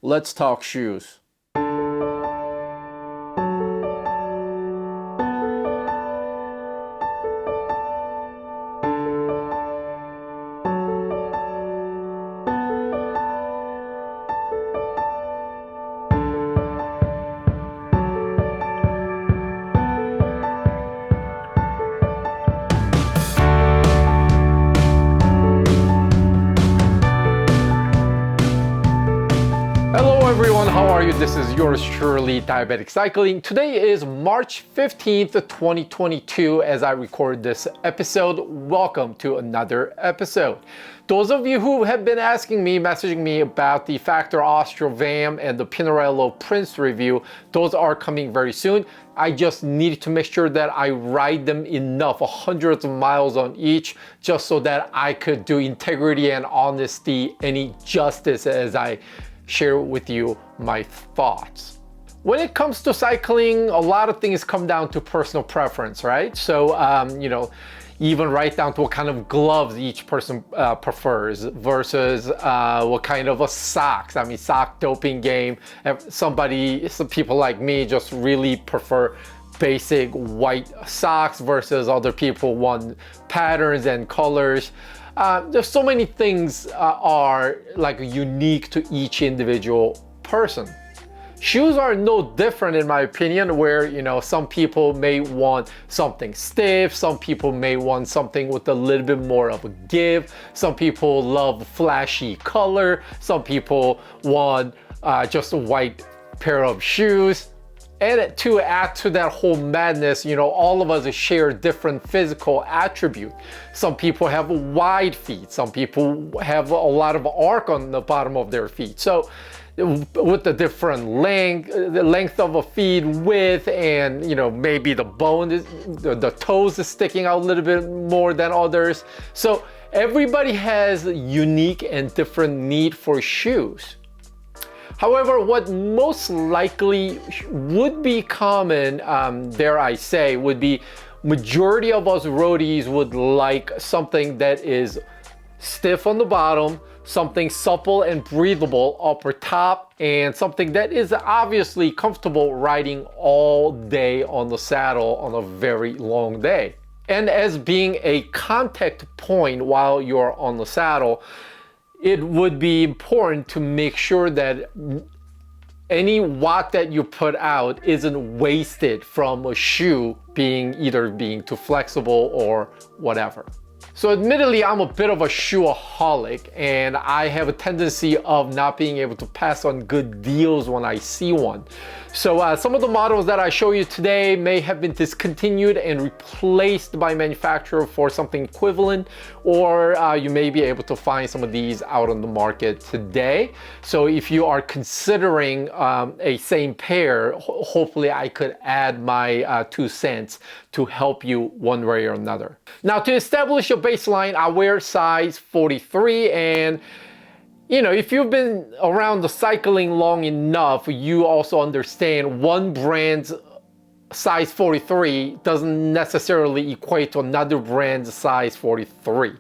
let's talk shoes. Hello everyone, how are you? This is yours truly, Diabetic Cycling. Today is March 15th, 2022 as I record this episode. Welcome to another episode. Those of you who have been asking me, messaging me about the Factor Austro VAM and the Pinarello Prince review, those are coming very soon. I just needed to make sure that I ride them enough, hundreds of miles on each, just so that I could do integrity and honesty any justice as I share with you my thoughts. When it comes to cycling, a lot of things come down to personal preference, right? So, even right down to what kind of gloves each person prefers versus what kind of socks. I mean, sock doping game. Some people like me just really prefer basic white socks versus other people want patterns and colors. There's so many things are like unique to each individual person. Shoes are no different in my opinion, where some people may want something stiff, some people may want something with a little bit more of a give, some people love flashy color, some people want just a white pair of shoes. And to add to that whole madness, all of us share different physical attributes. Some people have wide feet, some people have a lot of arc on the bottom of their feet. So with the different the length of a feet, width, and maybe the bone, the toes is sticking out a little bit more than others. So everybody has a unique and different need for shoes. However, what most likely would be common, dare I say, would be majority of us roadies would like something that is stiff on the bottom, something supple and breathable upper top, and something that is obviously comfortable riding all day on the saddle on a very long day. And as being a contact point while you're on the saddle, it would be important to make sure that any watt that you put out isn't wasted from a shoe either being too flexible or whatever. So admittedly, I'm a bit of a shoeaholic, and I have a tendency of not being able to pass on good deals when I see one. So some of the models that I show you today may have been discontinued and replaced by manufacturer for something equivalent, or you may be able to find some of these out on the market today. So if you are considering a same pair, hopefully I could add my 2 cents to help you one way or another. Now, to establish your baseline, I wear size 43, and if you've been around the cycling long enough, you also understand one brand's size 43 doesn't necessarily equate to another brand's size 43.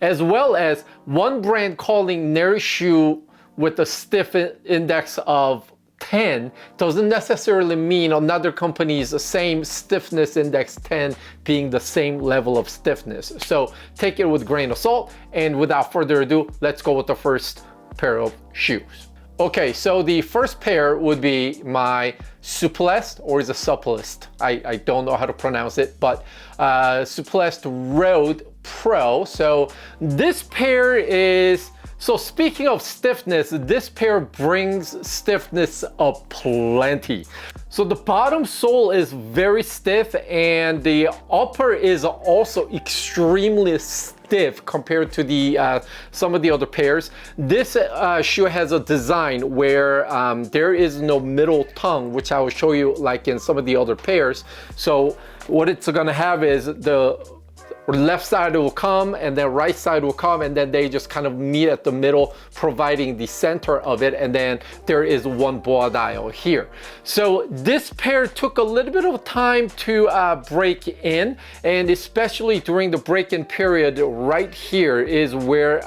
As well as one brand calling their shoe with a stiff index of 10 doesn't necessarily mean another company's same stiffness index 10 being the same level of stiffness. So take it with a grain of salt, and without further ado, let's go with the first pair of shoes. Okay, so the first pair would be my Suplex, or is it Supplest? I don't know how to pronounce it, but Suplex Road Pro. So this pair is, so speaking of stiffness, this pair brings stiffness up plenty. So the bottom sole is very stiff, and the upper is also extremely stiff compared to the some of the other pairs. This shoe has a design where there is no middle tongue, which I will show you like in some of the other pairs. So what it's gonna have is the left side will come, and then right side will come, and then they just kind of meet at the middle, providing the center of it, and then there is one boa dial here. So this pair took a little bit of time to break in, and especially during the break-in period, right here is where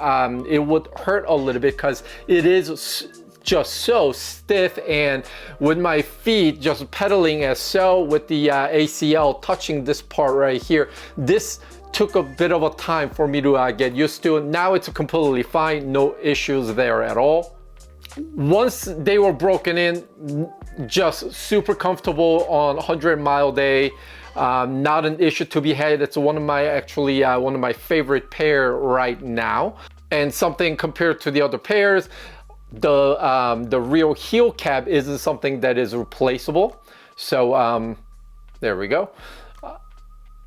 it would hurt a little bit, because it is just so stiff, and with my feet just pedaling as so, with the ACL touching this part right here, this took a bit of a time for me to get used to. Now it's completely fine, no issues there at all. Once they were broken in, just super comfortable on 100-mile day. Not an issue to be had. It's one of my one of my favorite pair right now. And something compared to the other pairs, the rear heel cap isn't something that is replaceable. So there we go.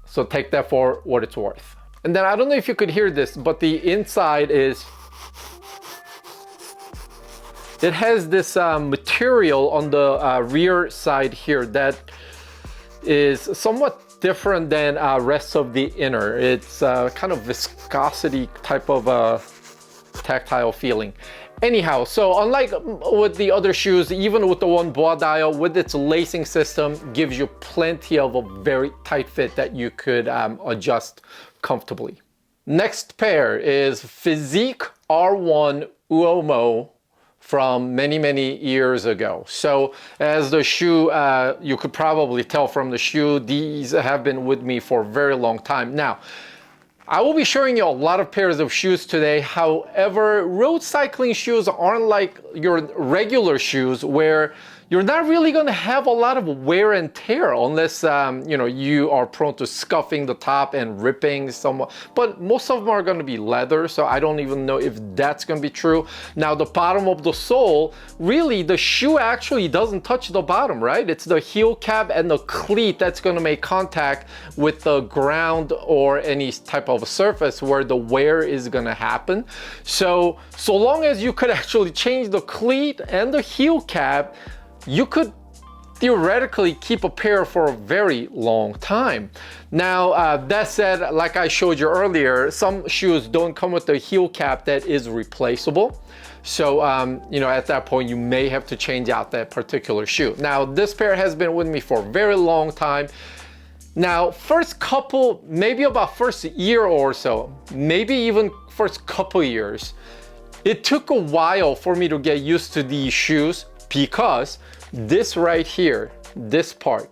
So take that for what it's worth. And then I don't know if you could hear this, but the inside is, it has this material on the rear side here that is somewhat different than rest of the inner. It's kind of viscosity type of tactile feeling. Anyhow, so unlike with the other shoes, even with the one bois dial, with its lacing system, gives you plenty of a very tight fit that you could adjust comfortably. Next pair is Physique R1 Uomo from many years ago. So as the shoe, you could probably tell from the shoe, these have been with me for a very long time. Now, I will be showing you a lot of pairs of shoes today. However, road cycling shoes aren't like your regular shoes where you're not really going to have a lot of wear and tear unless you know, you are prone to scuffing the top and ripping somewhat. But most of them are going to be leather, so I don't even know if that's going to be true. Now, the bottom of the sole, really the shoe actually doesn't touch the bottom, right? It's the heel cap and the cleat that's going to make contact with the ground or any type of surface where the wear is going to happen. So long as you could actually change the cleat and the heel cap, you could theoretically keep a pair for a very long time. Now, that said, like I showed you earlier, some shoes don't come with the heel cap that is replaceable. So, you know, at that point, you may have to change out that particular shoe. Now, this pair has been with me for a very long time. Now, first couple, maybe about first year or so, maybe even first couple years, it took a while for me to get used to these shoes because this right here, this part,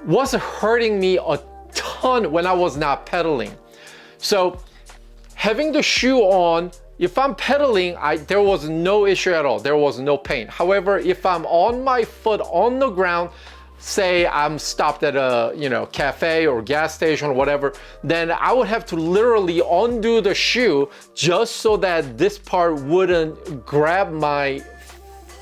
was hurting me a ton when I was not pedaling. So having the shoe on, if I'm pedaling, there was no issue at all. There was no pain. However, if I'm on my foot on the ground, say I'm stopped at a, you know, cafe or gas station or whatever, then I would have to literally undo the shoe just so that this part wouldn't grab my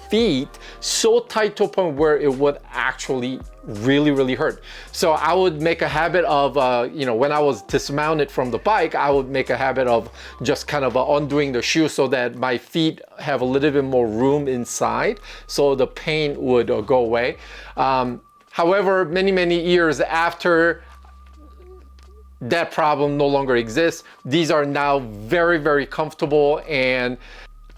feet so tight to a point where it would actually really hurt. So I would make a habit of, you know, when I was dismounted from the bike, I would make a habit of just kind of undoing the shoe so that my feet have a little bit more room inside so the pain would go away. However, many years after, that problem no longer exists. These are now very comfortable, and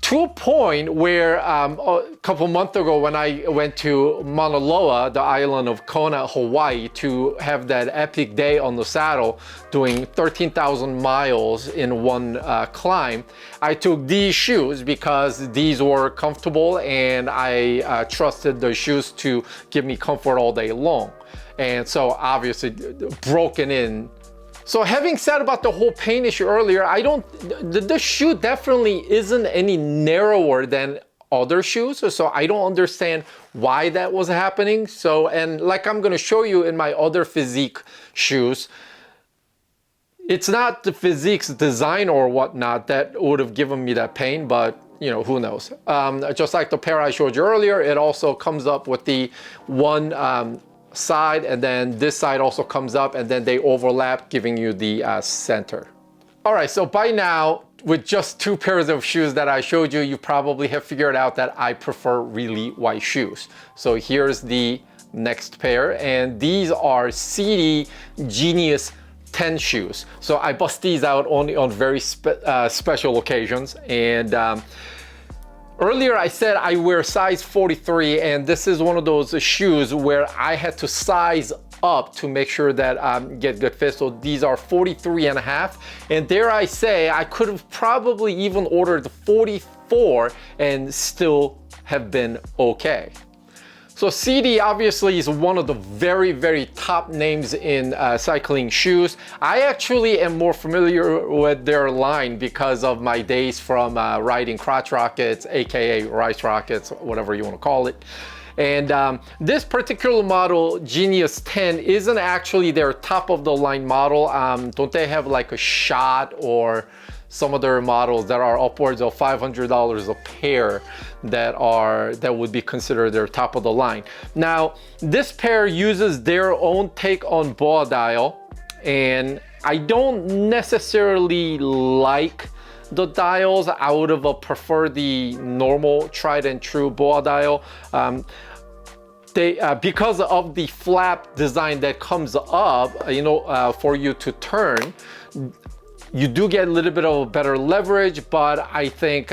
to a point where a couple months ago when I went to Mauna Loa, the island of Kona, Hawaii, to have that epic day on the saddle, doing 13,000 miles in one climb, I took these shoes because these were comfortable and I trusted the shoes to give me comfort all day long. And so obviously broken in. So having said about the whole pain issue earlier, the shoe definitely isn't any narrower than other shoes. So I don't understand why that was happening. So, and like I'm gonna show you in my other Physique shoes, it's not the Physique's design or whatnot that would have given me that pain, but you know, who knows? Just like the pair I showed you earlier, it also comes up with the one side, and then this side also comes up, and then they overlap, giving you the center. All right, so by now, with just two pairs of shoes that I showed you, you probably have figured out that I prefer really wide shoes. So here's the next pair, and these are CD Genius 10 shoes. So I bust these out only on very special occasions. And earlier I said I wear size 43, and this is one of those shoes where I had to size up to make sure that get good fit. So these are 43 and a half, and dare I say I could have probably even ordered 44 before and still have been okay. So CD obviously is one of the very, very top names in cycling shoes. I actually am more familiar with their line because of my days from riding crotch rockets, AKA rice rockets, whatever you want to call it. And this particular model, Genius 10, isn't actually their top of the line model. Don't they have like a Shot or some other models that are upwards of $500 a pair that would be considered their top of the line? Now, this pair uses their own take on ball dial, and I don't necessarily like the dials. I would have preferred the normal tried and true ball dial. Because of the flap design that comes up, for you to turn, you do get a little bit of a better leverage, but I think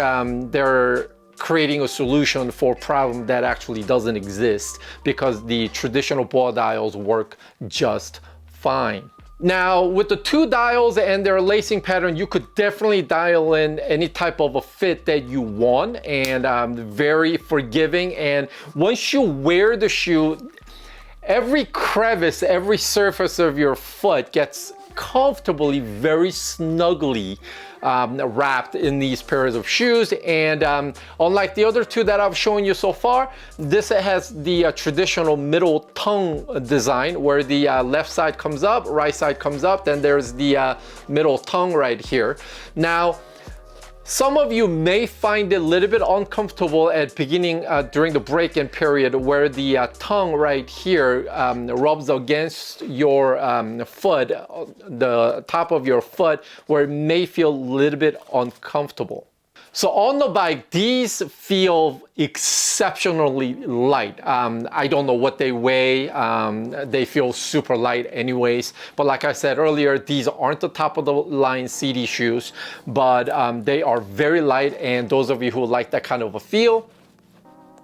they're creating a solution for a problem that actually doesn't exist because the traditional ball dials work just fine. Now, with the two dials and their lacing pattern, you could definitely dial in any type of a fit that you want, and very forgiving. And once you wear the shoe, every crevice, every surface of your foot gets comfortably, very snugly wrapped in these pairs of shoes. And unlike the other two that I've shown you so far, this has the traditional middle tongue design where the left side comes up, right side comes up, then there's the middle tongue right here. Now, some of you may find it a little bit uncomfortable at beginning during the break-in period where the tongue right here rubs against your foot, the top of your foot, where it may feel a little bit uncomfortable. So on the bike, these feel exceptionally light. I don't know what they weigh. They feel super light anyways. But like I said earlier, these aren't the top of the line CD shoes, but they are very light. And those of you who like that kind of a feel,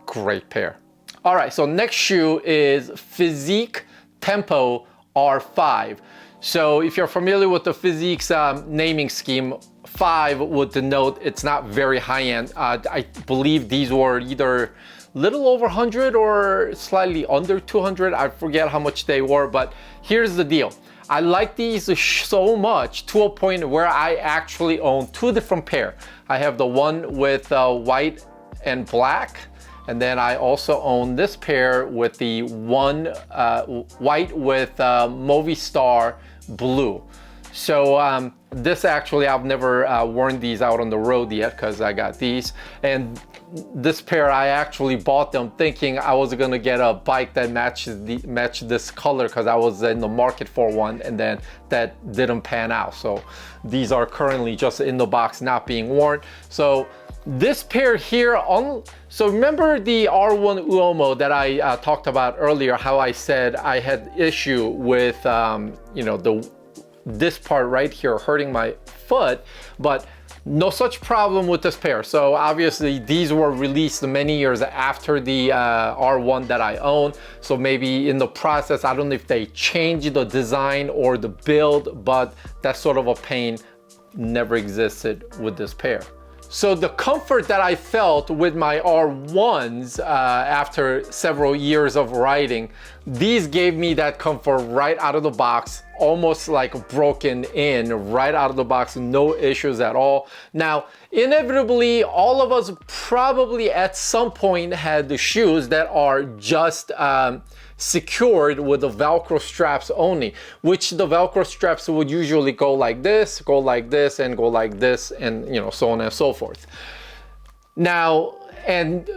great pair. All right, so next shoe is Physique Tempo R5. So if you're familiar with the Physique's naming scheme, 5 would denote it's not very high-end. I believe these were either little over 100 or slightly under 200. I forget how much they were, but here's the deal. I like these so much to a point where I actually own two different pair. I have the one with white and black, and then I also own this pair with the one white with Movistar blue. So this actually, I've never worn these out on the road yet because I got these. And this pair, I actually bought them thinking I was gonna get a bike that matched this color because I was in the market for one, and then that didn't pan out. So these are currently just in the box, not being worn. So this pair here, so remember the R1 Uomo that I talked about earlier, how I said I had issue with, this part right here hurting my foot, but no such problem with this pair. So obviously these were released many years after the R1 that I own. So maybe in the process, I don't know if they changed the design or the build, but that sort of a pain never existed with this pair. So the comfort that I felt with my R1s after several years of riding, these gave me that comfort right out of the box, almost like broken in right out of the box, no issues at all. Now, inevitably, all of us probably at some point had the shoes that are just secured with the Velcro straps only, which the Velcro straps would usually go like this, and go like this, and so on and so forth. Now, and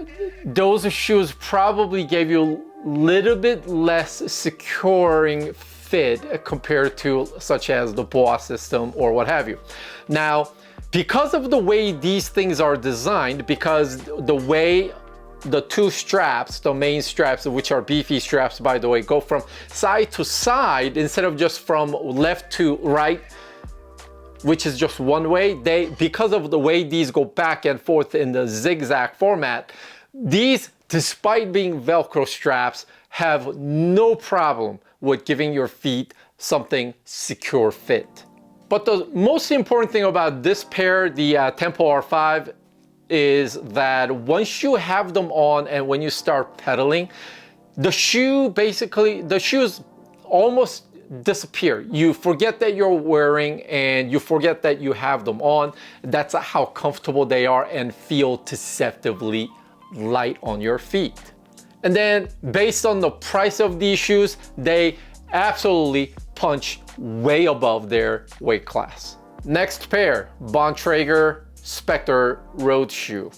those shoes probably gave you a little bit less securing fit compared to such as the BOA system or what have you. Now, because of the way these things are designed, because the way the two straps, the main straps, which are beefy straps, by the way, go from side to side instead of just from left to right, which is just one way. Because of the way these go back and forth in the zigzag format, these, despite being Velcro straps, have no problem with giving your feet something secure fit. But the most important thing about this pair, the Tempo R5, is that once you have them on and when you start pedaling, the shoes almost disappear. You forget that you're wearing and you forget that you have them on. That's how comfortable they are and feel deceptively light on your feet. And then based on the price of these shoes, they absolutely punch way above their weight class. Next pair, Bontrager Spectre road shoe.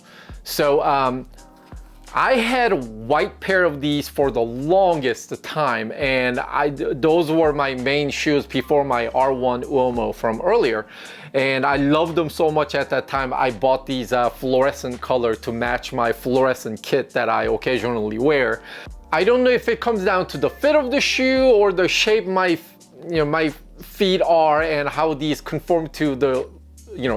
So I had a white pair of these for the longest time, and those were my main shoes before my R1 Uomo from earlier. And I loved them so much at that time, I bought these fluorescent color to match my fluorescent kit that I occasionally wear. I don't know if it comes down to the fit of the shoe or the shape my feet are and how these conform to the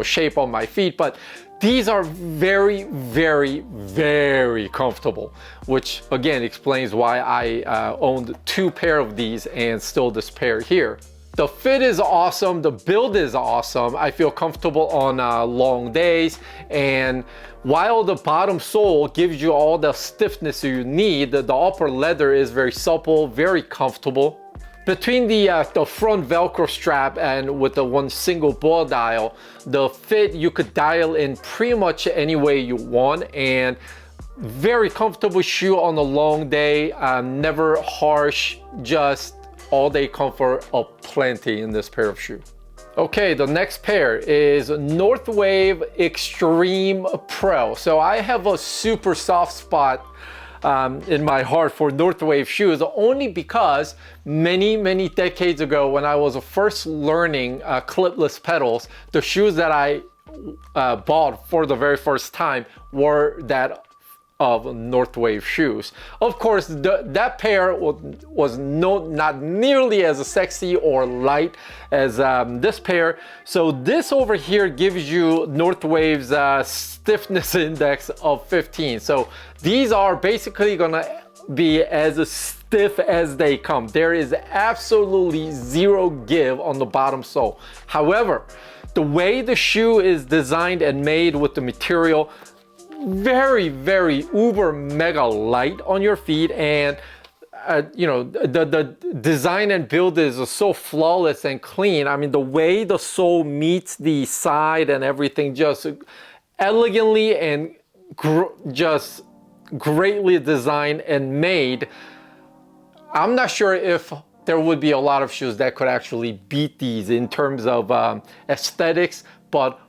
shape of my feet, but these are very, very, very comfortable, which again explains why I owned 2 pair of these and still this pair here. The fit is awesome, the build is awesome. I feel comfortable on long days, and while the bottom sole gives you all the stiffness you need, the upper leather is very supple, very comfortable. Between the front Velcro strap and with the one single ball dial, the fit you could dial in pretty much any way you want, and very comfortable shoe on a long day, never harsh, just all day comfort aplenty in this pair of shoe. Okay, the next pair is Northwave Extreme Pro. So I have a super soft spot in my heart for Northwave shoes, only because many decades ago when I was first learning clipless pedals, the shoes that I bought for the very first time were that of Northwave shoes. Of course, that pair was not nearly as sexy or light as this pair. So this over here gives you Northwave's stiffness index of 15. So these are basically gonna be as stiff as they come. There is absolutely zero give on the bottom sole. However, the way the shoe is designed and made with the material, very, very uber mega light on your feet, and the design and build is so flawless and clean. I mean, the way the sole meets the side and everything, just elegantly and just greatly designed and made. I'm not sure if there would be a lot of shoes that could actually beat these in terms of aesthetics, but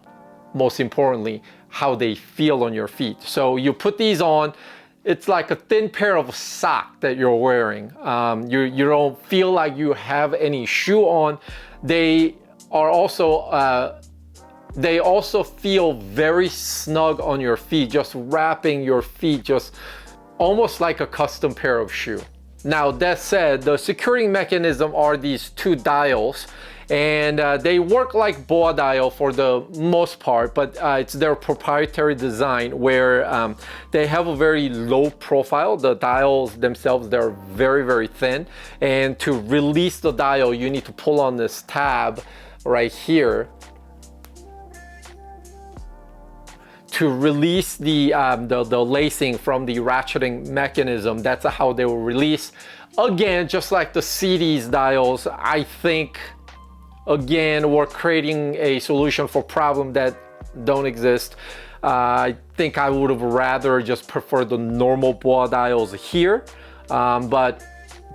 most importantly, how they feel on your feet. So you put these on, it's like a thin pair of sock that you're wearing. You don't feel like you have any shoe on. They also feel very snug on your feet, just wrapping your feet, just almost like a custom pair of shoe. Now that said, the securing mechanism are these 2 dials, and they work like ball dial for the most part, but it's their proprietary design where they have a very low profile. The dials themselves, they're very, very thin, and to release the dial you need to pull on this tab right here to release the lacing from the ratcheting mechanism. That's how they will release. Again, just like the CD's dials, I think again we're creating a solution for problem that don't exist. I think I would have rather just preferred the normal ball dials here, but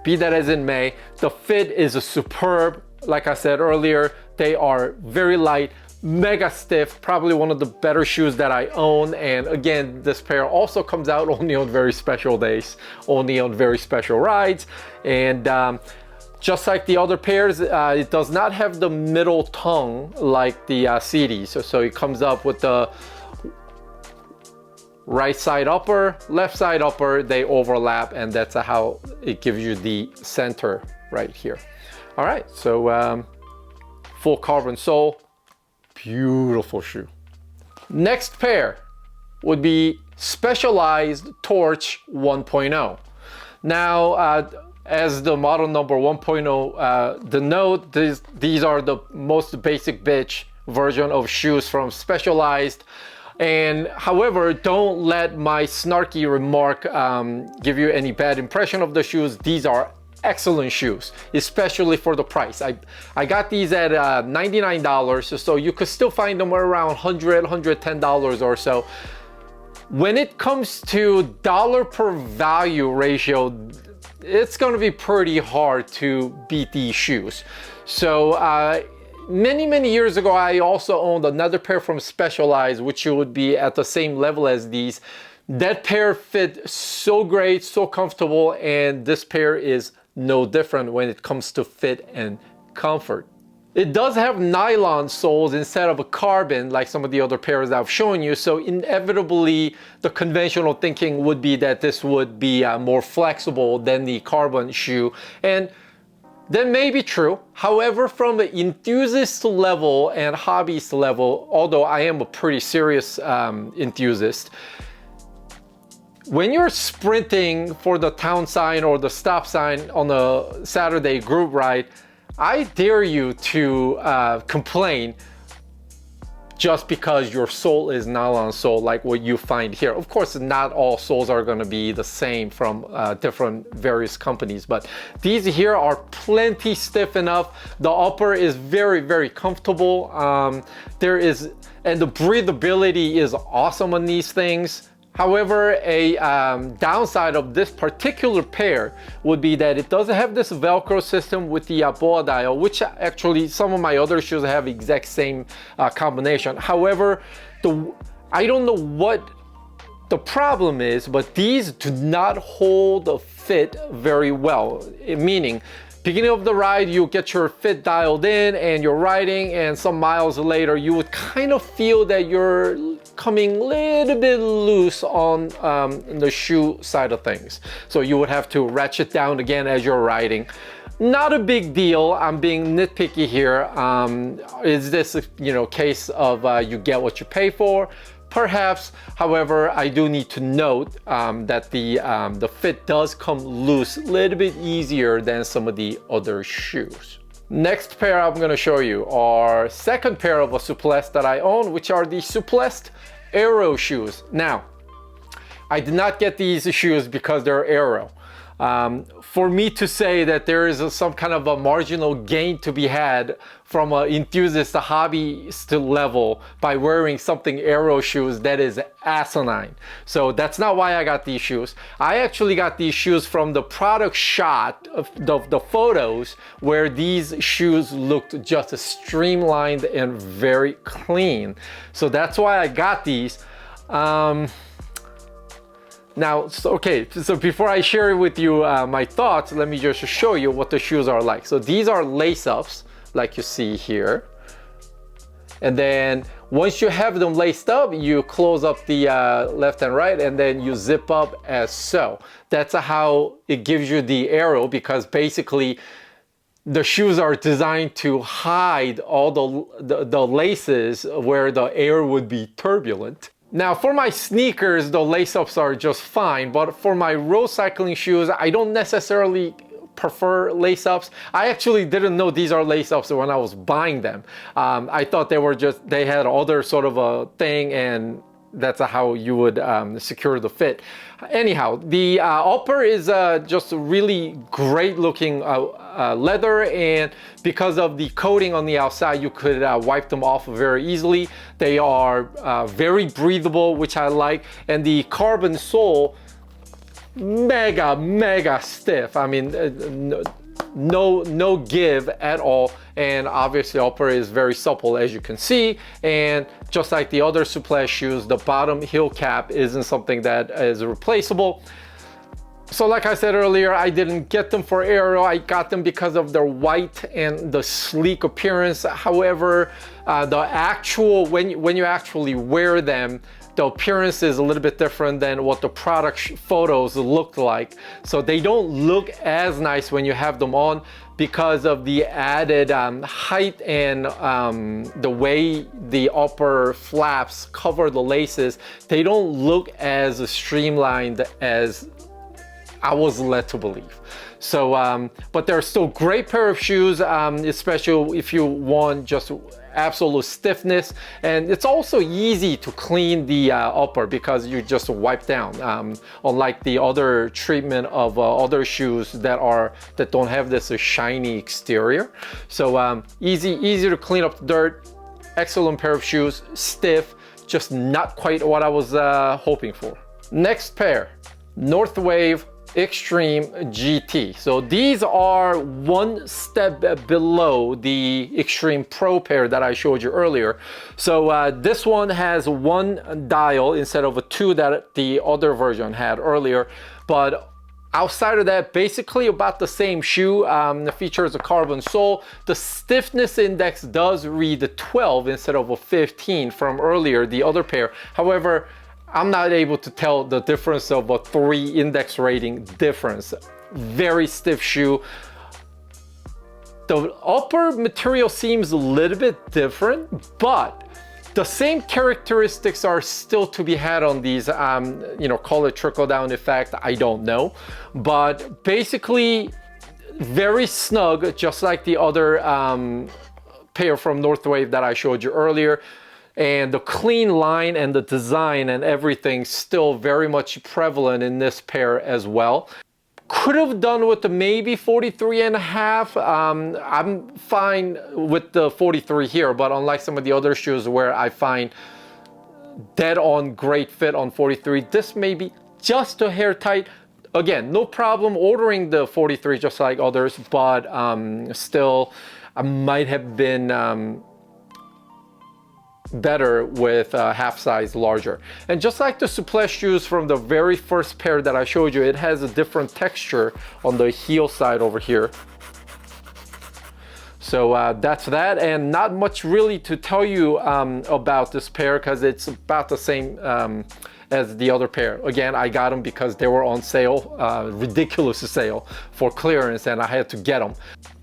be that as it may, the fit is superb. Like I said earlier, they are very light, mega stiff, probably one of the better shoes that I own. And again, this pair also comes out only on very special days, only on very special rides. And just like the other pairs, it does not have the middle tongue like the CDs. So it comes up with the right side upper, left side upper, they overlap, and that's how it gives you the center right here. All right, so full carbon sole, beautiful shoe. Next pair would be Specialized Torch 1.0. Now, as the model number 1.0 denote, these are the most basic bitch version of shoes from Specialized. And however, don't let my snarky remark give you any bad impression of the shoes. These are excellent shoes, especially for the price. I got these at $99, so you could still find them around $100, $110 or so. When it comes to dollar per value ratio, it's going to be pretty hard to beat these shoes. So many years ago, I also owned another pair from Specialized, which would be at the same level as these. That pair fit so great, so comfortable, and this pair is no different when it comes to fit and comfort. It does have nylon soles instead of a carbon like some of the other pairs I've shown you, so inevitably the conventional thinking would be that this would be more flexible than the carbon shoe, and that may be true. However, from the enthusiast level and hobbyist level, although I am a pretty serious enthusiast, when you're sprinting for the town sign or the stop sign on a Saturday group ride, I dare you to complain just because your sole is nylon sole like what you find here. Of course, not all soles are going to be the same from different various companies, but these here are plenty stiff enough. The upper is very comfortable. And the breathability is awesome on these things. However, a downside of this particular pair would be that it doesn't have this Velcro system with the BOA dial, which actually some of my other shoes have exact same combination. However, I don't know what the problem is, but these do not hold the fit very well, meaning beginning of the ride, you get your fit dialed in and you're riding, and some miles later, you would kind of feel that you're coming a little bit loose on the shoe side of things. So you would have to ratchet down again as you're riding. Not a big deal. I'm being nitpicky here. Is this a case of you get what you pay for? Perhaps. However, I do need to note that the fit does come loose a little bit easier than some of the other shoes. Next pair I'm going to show you are second pair of a Suplex that I own, which are the Suplex Aero shoes. Now, I did not get these shoes because they're Aero. For me to say that there is some kind of a marginal gain to be had from an enthusiast, a hobbyist level by wearing something Aero shoes, that is asinine. So that's not why I got these shoes. I actually got these shoes from the product shot of the photos where these shoes looked just streamlined and very clean. So that's why I got these. Now, so before I share with you my thoughts, let me just show you what the shoes are like. So these are lace-ups, like you see here. And then once you have them laced up, you close up the left and right, and then you zip up as so. That's how it gives you the Aero, because basically the shoes are designed to hide all the laces where the air would be turbulent. Now, for my sneakers, the lace-ups are just fine, but for my road cycling shoes, I don't necessarily prefer lace-ups. I actually didn't know these are lace-ups when I was buying them. I thought they had other sort of a thing, and that's how you would secure the fit. Anyhow, the upper is just really great looking leather, and because of the coating on the outside, you could wipe them off very easily. They are very breathable, which I like, and the carbon sole, mega stiff. I mean, no give at all, and obviously upper is very supple, as you can see. And just like the other Suplex shoes, the bottom heel cap isn't something that is replaceable. So like I said earlier, I didn't get them for Aero. I got them because of their white and the sleek appearance. However, when you actually wear them, the appearance is a little bit different than what the product photos looked like. So they don't look as nice when you have them on because of the added height and the way the upper flaps cover the laces. They don't look as streamlined as I was led to believe. So, but they're still great pair of shoes, especially if you want just absolute stiffness, and it's also easy to clean the upper because you just wipe down, unlike the other treatment of other shoes that don't have this shiny exterior. So easy to clean up the dirt. Excellent pair of shoes, stiff, just not quite what I was hoping for. Next pair, Northwave Extreme GT. So these are one step below the Extreme Pro pair that I showed you earlier. So this one has one dial instead of a two that the other version had earlier. But outside of that, basically about the same shoe. It features a carbon sole. The stiffness index does read 12 instead of a 15 from earlier, the other pair. However, I'm not able to tell the difference of a 3 index rating difference. Very stiff shoe. The upper material seems a little bit different, but the same characteristics are still to be had on these. You know, call it trickle down effect, I don't know. But basically, very snug, just like the other pair from Northwave that I showed you earlier. And the clean line and the design and everything still very much prevalent in this pair as well. Could have done with the maybe 43 and a half. I'm fine with the 43 here, but unlike some of the other shoes where I find dead on great fit on 43, this may be just a hair tight. Again, no problem ordering the 43 just like others, but still I might have been better with half size larger. And just like the Suplex shoes from the very first pair that I showed you, it has a different texture on the heel side over here. So that's that, and not much really to tell you about this pair because it's about the same as the other pair. Again, I got them because they were on sale, ridiculous sale for clearance, and I had to get them.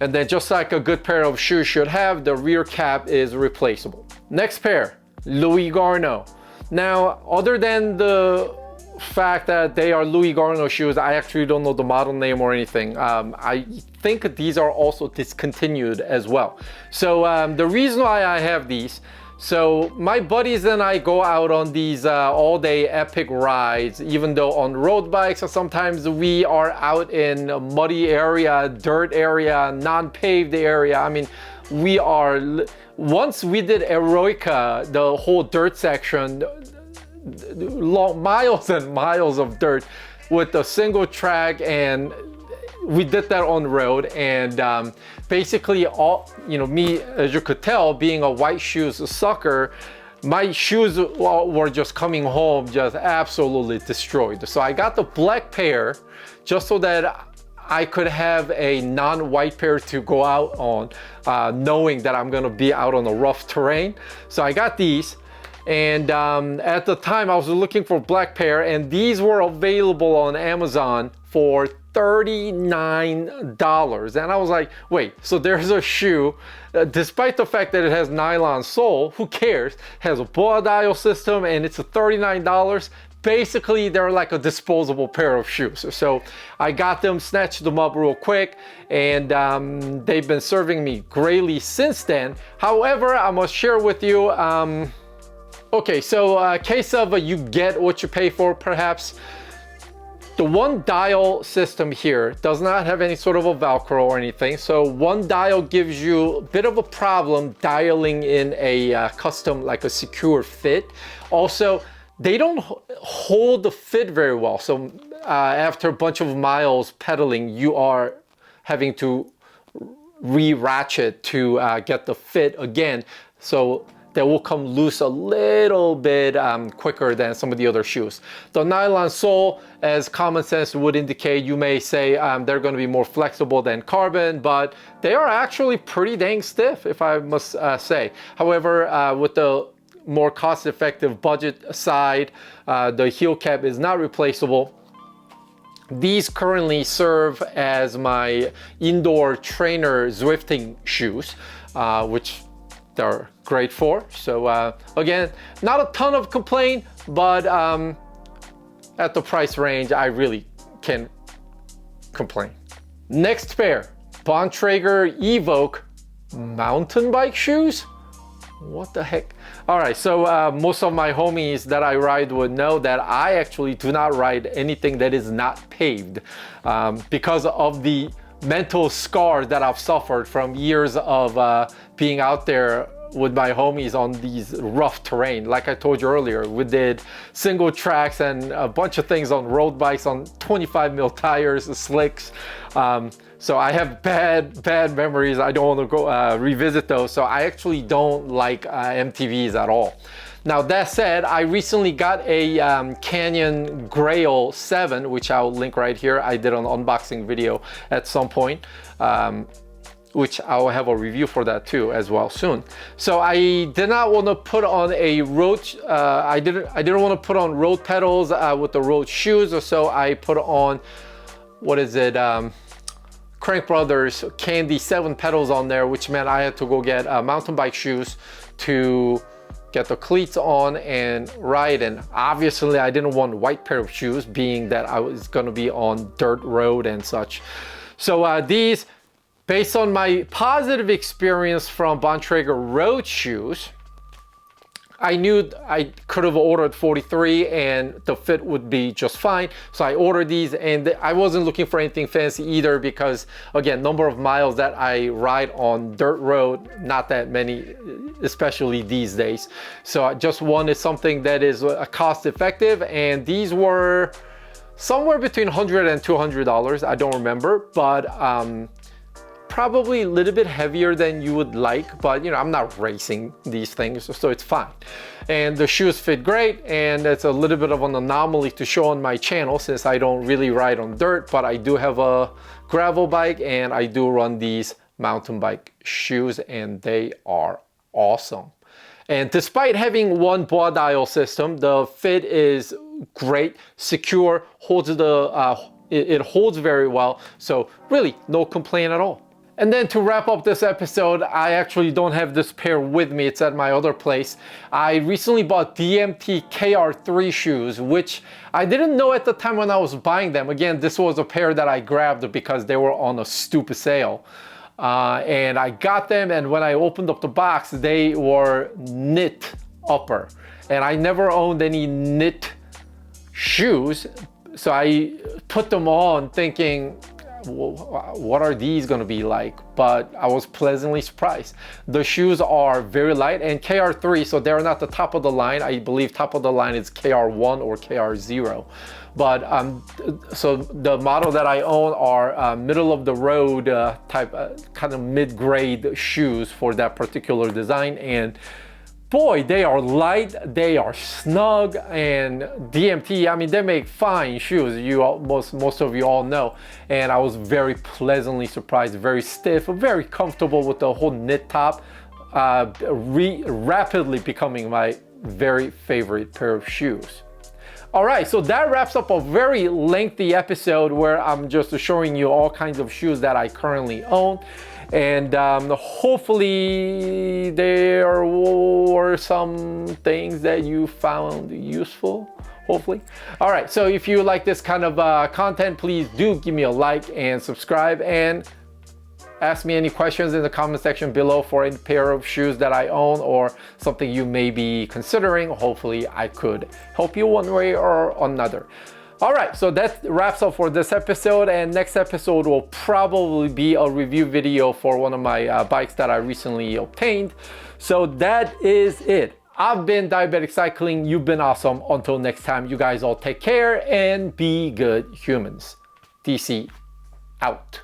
And then just like a good pair of shoes should have, the rear cap is replaceable. Next pair, Louis Garneau. Now, other than the fact that they are Louis Garneau shoes, I actually don't know the model name or anything. I think these are also discontinued as well. So the reason why I have these, so my buddies and I go out on these all-day epic rides, even though on road bikes, or sometimes we are out in a muddy area, dirt area, non-paved area. I mean, we are, once we did Eroica, the whole dirt section, long, miles and miles of dirt with a single track, and we did that on road. And basically all, you know, me, as you could tell, being a white shoes sucker, my shoes were just coming home just absolutely destroyed. So I got the black pair just so that I could have a non-white pair to go out on, knowing that I'm gonna be out on a rough terrain. So I got these, and at the time I was looking for black pair, and these were available on Amazon for $39. And I was like, wait, so there's a shoe, despite the fact that it has nylon sole, who cares? It has a boa dial system and it's a $39. Basically, they're like a disposable pair of shoes. So I got them, snatched them up real quick, and they've been serving me greatly since then. However, I must share with you, okay, so case of you get what you pay for, perhaps. The one dial system here does not have any sort of a Velcro or anything. So one dial gives you a bit of a problem dialing in a custom, like a secure fit. Also, they don't hold the fit very well. So after a bunch of miles pedaling, you are having to re-ratchet to get the fit again. So they will come loose a little bit quicker than some of the other shoes. The nylon sole, as common sense would indicate, you may say they're going to be more flexible than carbon, but they are actually pretty dang stiff, if I must say. However, with the more cost-effective budget side, the heel cap is not replaceable. These currently serve as my indoor trainer Zwifting shoes, which they're great for. So again, not a ton of complaint, but at the price range, I really can't complain. Next pair, Bontrager Evoke mountain bike shoes. What the heck? All right, so most of my homies that I ride would know that I actually do not ride anything that is not paved because of the mental scars that I've suffered from years of being out there with my homies on these rough terrain. Like I told you earlier, we did single tracks and a bunch of things on road bikes on 25 mil tires, slicks. So I have bad memories. I don't want to go revisit those. So I actually don't like MTVs at all. Now that said, I recently got a Canyon Grail 7, which I'll link right here. I did an unboxing video at some point. Which I'll have a review for that too as well soon. So I did not want to put on a road, I didn't want to put on road pedals with the road shoes, so I put on, what is it, Crank Brothers Candy 7 pedals on there, which meant I had to go get mountain bike shoes to get the cleats on and ride. And obviously I didn't want a white pair of shoes, being that I was going to be on dirt road and such. So these, based on my positive experience from Bontrager road shoes, I knew I could have ordered 43 and the fit would be just fine. So I ordered these, and I wasn't looking for anything fancy either because, again, number of miles that I ride on dirt road, not that many, especially these days. So I just wanted something that is cost effective, and these were somewhere between $100 and $200. I don't remember, but probably a little bit heavier than you would like, but you know, I'm not racing these things, so it's fine. And the shoes fit great, and it's a little bit of an anomaly to show on my channel since I don't really ride on dirt, but I do have a gravel bike and I do run these mountain bike shoes, and they are awesome. And despite having one bar dial system, the fit is great, secure, holds it holds very well, so really no complaint at all. And then to wrap up this episode, I actually don't have this pair with me. It's at my other place. I recently bought DMT KR3 shoes, which I didn't know at the time when I was buying them. Again, this was a pair that I grabbed because they were on a stupid sale. And I got them, and when I opened up the box, they were knit upper. And I never owned any knit shoes. So I put them on thinking, what are these going to be like? But I was pleasantly surprised. The shoes are very light, and KR3, so they're not the top of the line. I believe top of the line is KR1 or KR0. But so the model that I own are middle of the road type, kind of mid-grade shoes for that particular design. And boy, they are light, they are snug, and DMT, I mean, they make fine shoes. Most of you all know. And I was very pleasantly surprised, very stiff, very comfortable with the whole knit top, rapidly becoming my very favorite pair of shoes. All right, so that wraps up a very lengthy episode where I'm just showing you all kinds of shoes that I currently own. And hopefully there were some things that you found useful, hopefully. All right, so if you like this kind of content, please do give me a like and subscribe, and ask me any questions in the comment section below for any pair of shoes that I own or something you may be considering. Hopefully I could help you one way or another. All right, so that wraps up for this episode, and next episode will probably be a review video for one of my bikes that I recently obtained. So that is it. I've been Diabetic Cycling. You've been awesome. Until next time, you guys all take care and be good humans. DC out.